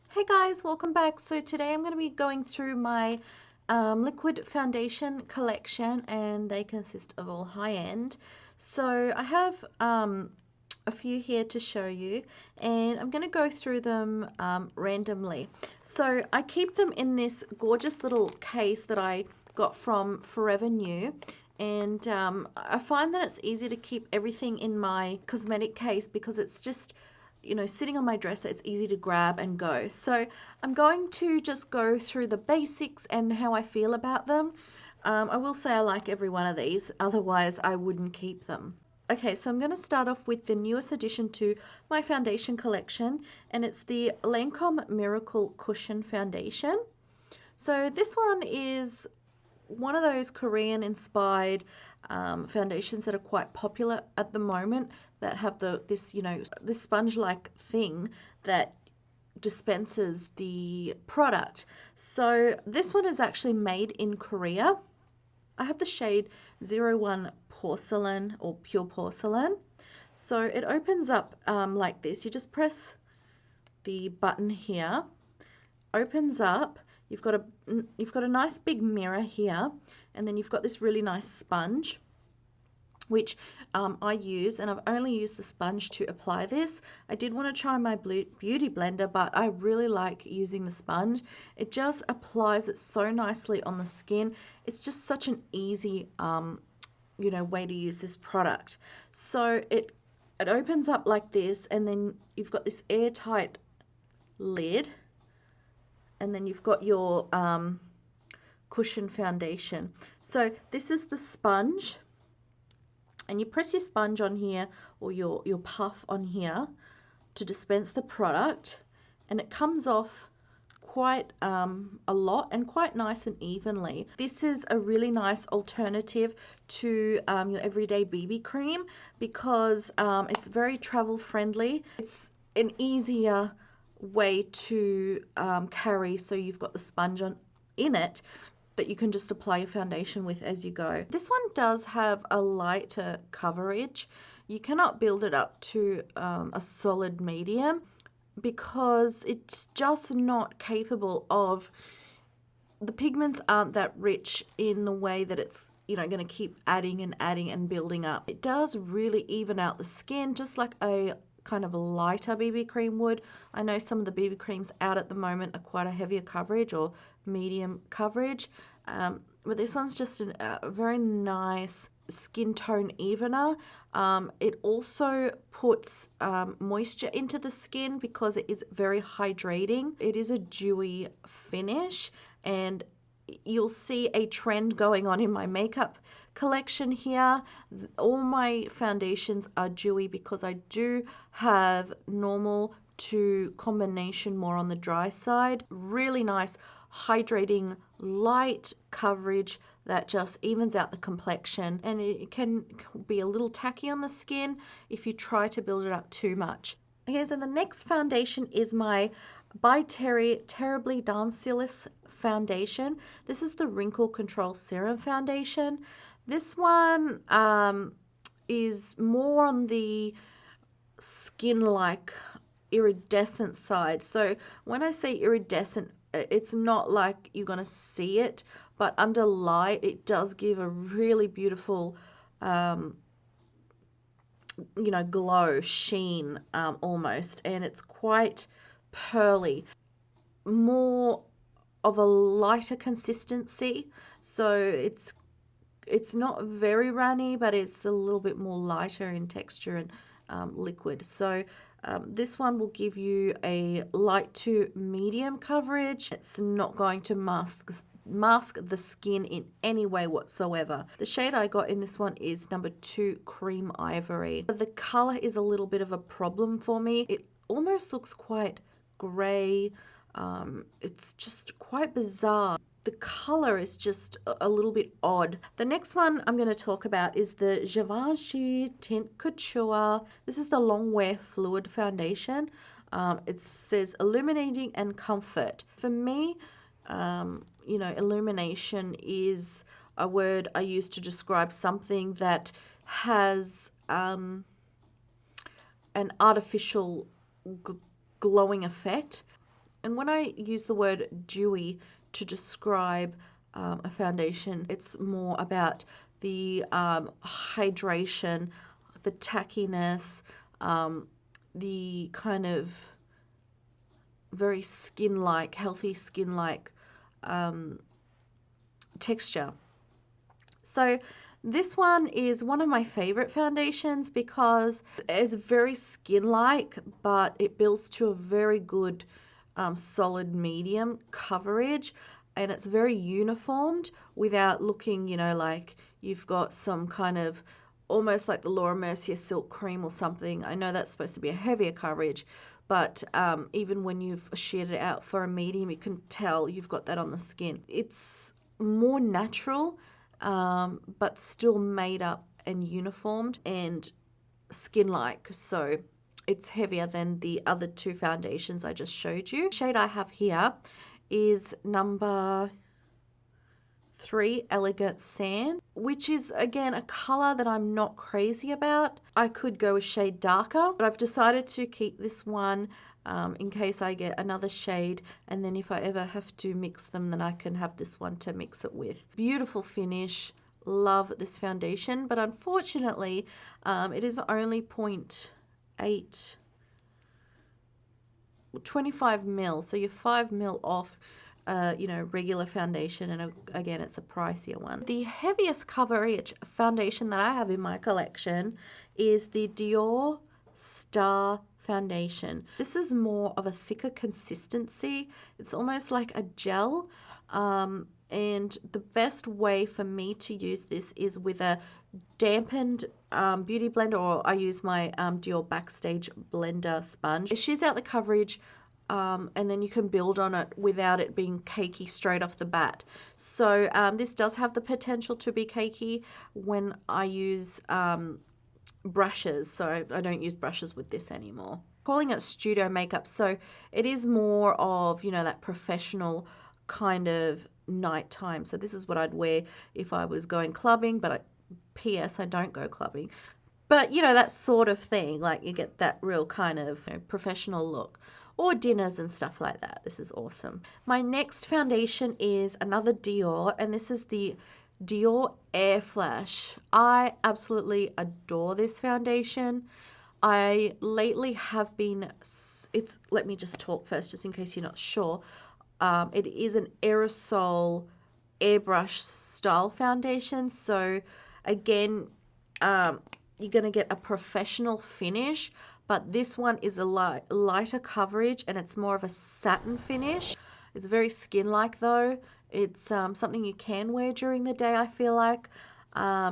Hey guys, welcome back. So today I'm going to be going through my liquid foundation collection, and they consist of all high-end. So I have a few here to show you, and I'm going to go through them randomly. So I keep them in this gorgeous little case that I got from Forever New. And I find that it's easy to keep everything in my cosmetic case because it's just, you know, sitting on my dresser, it's easy to grab and go. So I'm going to just go through the basics and how I feel about them. I will say I like every one of these, otherwise I wouldn't keep them. Okay, so I'm going to start off with the newest addition to my foundation collection, and it's the Lancome Miracle Cushion Foundation. So this one is one of those Korean inspired foundations that are quite popular at the moment, that have this, you know, this sponge like thing that dispenses the product. So this one is actually made in Korea. I have the shade 01 Porcelain, or Pure Porcelain. So it opens up like this. You just press the button here, opens up. You've got a nice big mirror here, and then you've got this really nice sponge, which I use, and I've only used the sponge to apply this. I did want to try my beauty blender, but I really like using the sponge. It just applies it so nicely on the skin. It's just such an easy you know, way to use this product. So it opens up like this, and then you've got this airtight lid, and then you've got your cushion foundation. So this is the sponge, and you press your sponge on here, or your puff on here, to dispense the product, and it comes off quite a lot and quite nice and evenly. This is a really nice alternative to your everyday BB cream because it's very travel friendly. It's an easier way to carry, so you've got the sponge in it that you can just apply your foundation with as you go. This one does have a lighter coverage. You cannot build it up to a solid medium because it's just not capable of, the pigments aren't that rich in the way that it's, you know, going to keep adding and adding and building up. It does really even out the skin, just like a kind of a lighter BB cream would. I know some of the BB creams out at the moment are quite a heavier coverage or medium coverage, but this one's just a very nice skin tone evener. It also puts moisture into the skin because it is very hydrating. It is a dewy finish, and you'll see a trend going on in my makeup collection here. All my foundations are dewy because I do have normal to combination more on the dry side. Really nice hydrating light coverage that just evens out the complexion, and it can be a little tacky on the skin if you try to build it up too much. Okay, so the next foundation is my By Terry Terribly Danciless foundation. This is the Wrinkle Control Serum foundation. This one is more on the skin-like iridescent side. So when I say iridescent, it's not like you're going to see it, but under light it does give a really beautiful you know, glow, sheen almost, and it's quite pearly, more of a lighter consistency. So it's not very runny, but it's a little bit more lighter in texture and liquid. So this one will give you a light to medium coverage. It's not going to mask the skin in any way whatsoever. The shade I got in this one is number 2 Cream Ivory. The color is a little bit of a problem for me. It almost looks quite gray. It's just quite bizarre. The color is just a little bit odd. The next one I'm going to talk about is the Givenchy Teint Couture. This is the Long Wear Fluid Foundation. It says illuminating and comfort. For me, you know, illumination is a word I use to describe something that has an artificial glowing effect. And when I use the word dewy to describe a foundation, it's more about the hydration, the tackiness, the kind of very skin-like, healthy skin-like texture. So this one is one of my favorite foundations because it's very skin-like, but it builds to a very good solid medium coverage, and it's very uniformed without looking, you know, like you've got some kind of almost like the Laura Mercier Silk Cream or something. I know that's supposed to be a heavier coverage, but even when you've sheared it out for a medium, you can tell you've got that on the skin. It's more natural, but still made up and uniformed and skin-like. So it's heavier than the other two foundations I just showed you. The shade I have here is number 3, Elegant Sand, which is again a color that I'm not crazy about. I could go a shade darker, but I've decided to keep this one in case I get another shade, and then if I ever have to mix them, then I can have this one to mix it with. Beautiful finish. Love this foundation, but unfortunately it is only 0.8, 25 mil, so you're 5 mil off you know, regular foundation, and again, it's a pricier one. The heaviest coverage foundation that I have in my collection is the Dior Star foundation. This is more of a thicker consistency. It's almost like a gel, and the best way for me to use this is with a dampened beauty blender, or I use my Dior Backstage blender sponge. It shears out the coverage, and then you can build on it without it being cakey straight off the bat. So this does have the potential to be cakey when I use brushes, so I don't use brushes with this anymore. Calling it studio makeup, so it is more of, you know, that professional kind of nighttime. So this is what I'd wear if I was going clubbing, but P.S. I don't go clubbing. But, you know, that sort of thing, like you get that real kind of, you know, professional look. Or dinners and stuff like that. This is awesome. My next foundation is another Dior, and this is the Dior Airflash. I absolutely adore this foundation. I lately have been, let me just talk first, just in case you're not sure. It is an aerosol airbrush style foundation. So again, you're going to get a professional finish, but this one is a lighter coverage, and it's more of a satin finish. It's very skin-like though. It's something you can wear during the day, I feel like,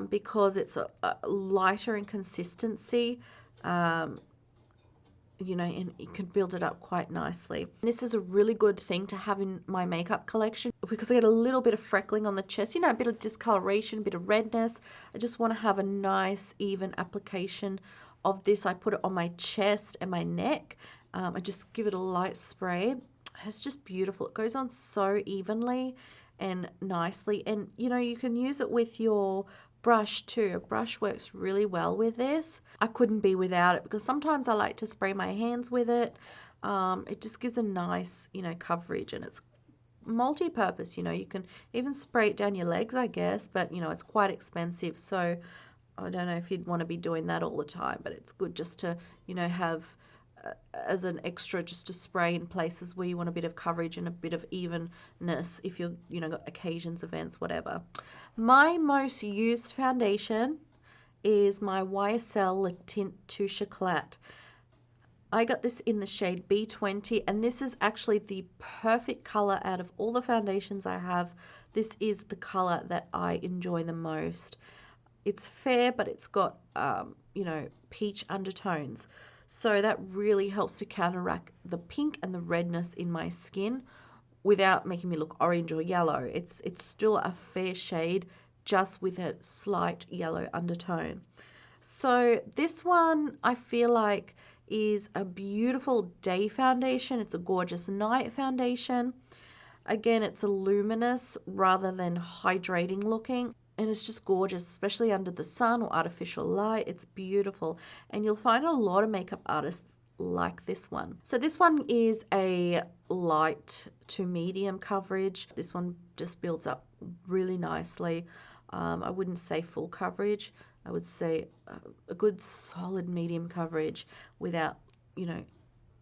because it's a lighter in consistency, you know, and you can build it up quite nicely. And this is a really good thing to have in my makeup collection because I get a little bit of freckling on the chest, you know, a bit of discoloration, a bit of redness. I just want to have a nice even application of this. I put it on my chest and my neck. I just give it a light spray. It's just beautiful. It goes on so evenly and nicely, and you know, you can use it with your brush too. A brush works really well with this. I couldn't be without it because sometimes I like to spray my hands with it. It just gives a nice, you know, coverage, and it's multi-purpose. You know, you can even spray it down your legs, I guess, but you know, it's quite expensive, so I don't know if you'd want to be doing that all the time, but it's good just to, you know, have as an extra, just to spray in places where you want a bit of coverage and a bit of evenness if you're, you know, got occasions, events, whatever. My most used foundation is my Ycell Le Tint Touche Eclat. I got this in the shade B20, and this is actually the perfect color out of all the foundations I have. This is the color that I enjoy the most. It's fair, but it's got, you know, peach undertones. So that really helps to counteract the pink and the redness in my skin without making me look orange or yellow. It's still a fair shade, just with a slight yellow undertone. So this one, I feel like, is a beautiful day foundation. It's a gorgeous night foundation. Again, it's a luminous rather than hydrating looking. And it's just gorgeous, especially under the sun or artificial light. It's beautiful. And you'll find a lot of makeup artists like this one. So this one is a light to medium coverage. This one just builds up really nicely. I wouldn't say full coverage. I would say a good solid medium coverage without, you know,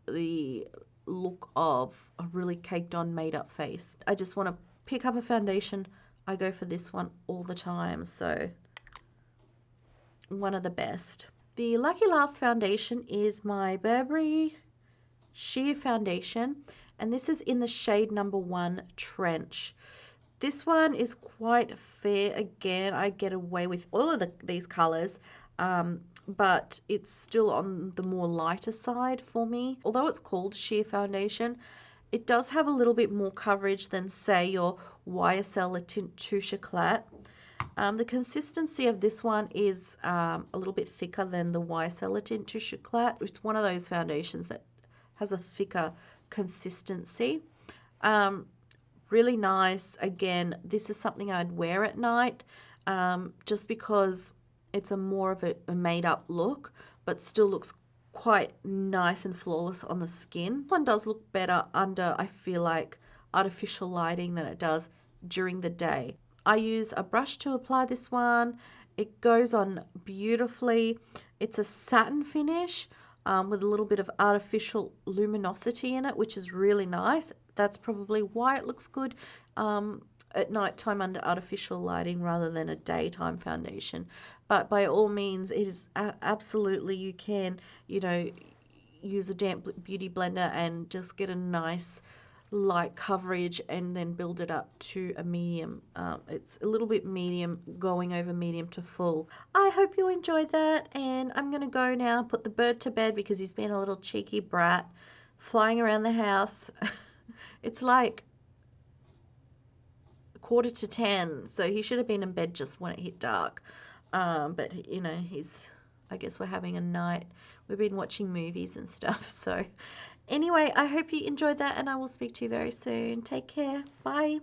the look of a really caked on made up face. I just want to pick up a foundation. I go for this one all the time, so one of the best. The lucky last foundation is my Burberry sheer foundation, and this is in the shade number 1 Trench. This one is quite fair. Again, I get away with all of these colors, but it's still on the more lighter side for me. Although it's called sheer foundation, it does have a little bit more coverage than, say, your Ycell Tint Touche Eclat. The consistency of this one is a little bit thicker than the Ycell Tint Touche Eclat. It's one of those foundations that has a thicker consistency. Really nice. Again, this is something I'd wear at night, just because it's a more of a made up look, but still looks quite nice and flawless on the skin. This one does look better under, I feel like, artificial lighting than it does during the day. I use a brush to apply this one. It goes on beautifully. It's a satin finish with a little bit of artificial luminosity in it, which is really nice. That's probably why it looks good at night time under artificial lighting rather than a daytime foundation. But by all means, it is absolutely, you can, you know, use a damp beauty blender and just get a nice light coverage and then build it up to a medium. It's a little bit medium going over medium to full. I hope you enjoyed that, and I'm gonna go now put the bird to bed because he's been a little cheeky brat flying around the house. It's like 9:45, so he should have been in bed just when it hit dark. But you know, I guess we're having a night. We've been watching movies and stuff, so anyway, I hope you enjoyed that, and I will speak to you very soon. Take care. Bye.